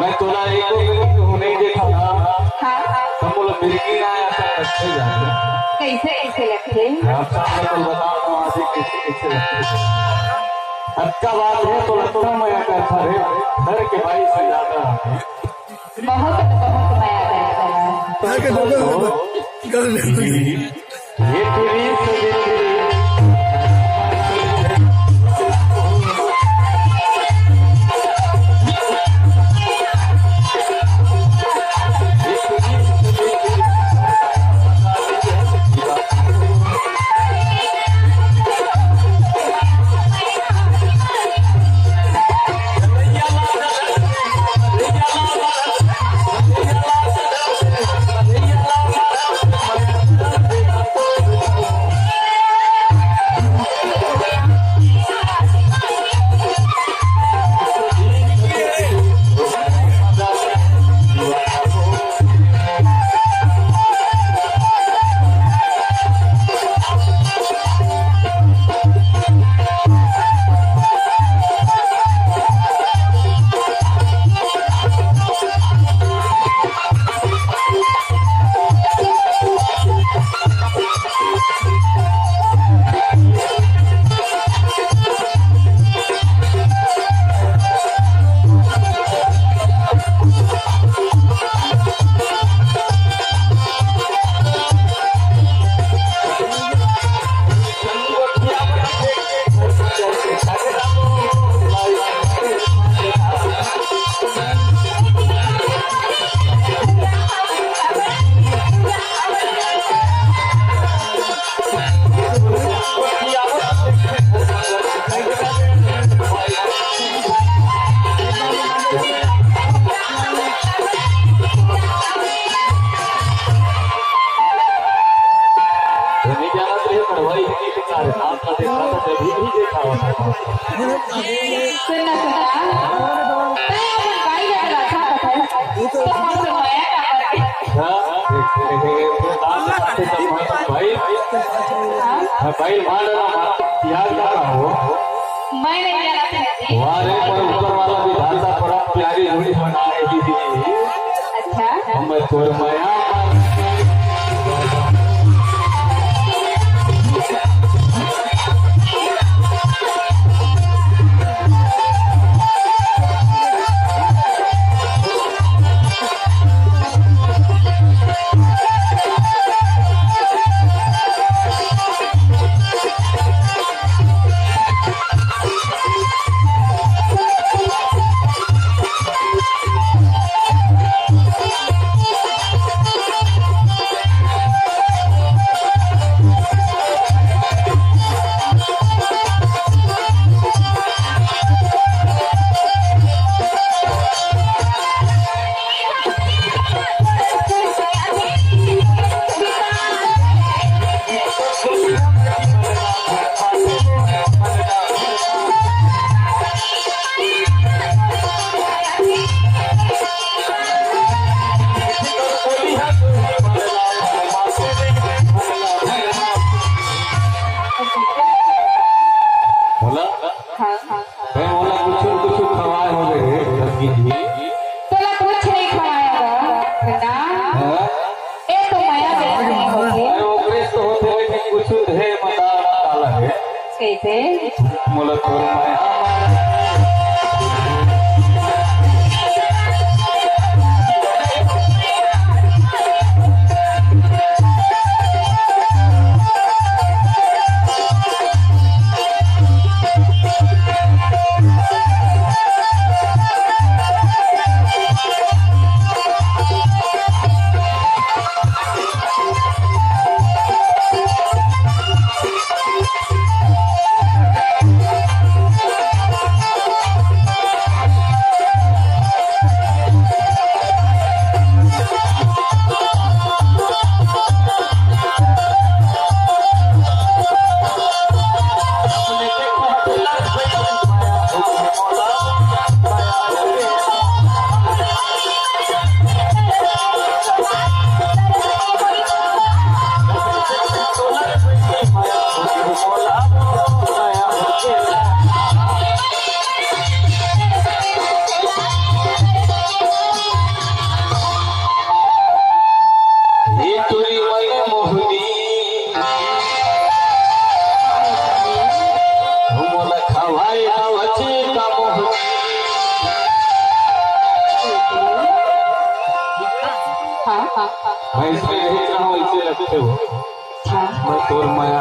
मैं तोला एक नहीं देखा था। तो बोला मिर्गी ना आया था कैसे जाते कैसे कैसे लगते आप सामने तो बताओ आज कैसे कैसे लगते अच्छा बात है तो लगता मैं कैसा रे डर के भाई से ज्यादा बहुत बहुत माया करता है ये तेरी भाई याद क्या हो मैं नहीं जानती वारे पर ऊपर वाला भी ढालता पड़ा प्यारी जोड़ी बनाए दीदी अच्छा हम तोर माया मुला तोर वैसे रखते हो अच्छा मैं तोर माया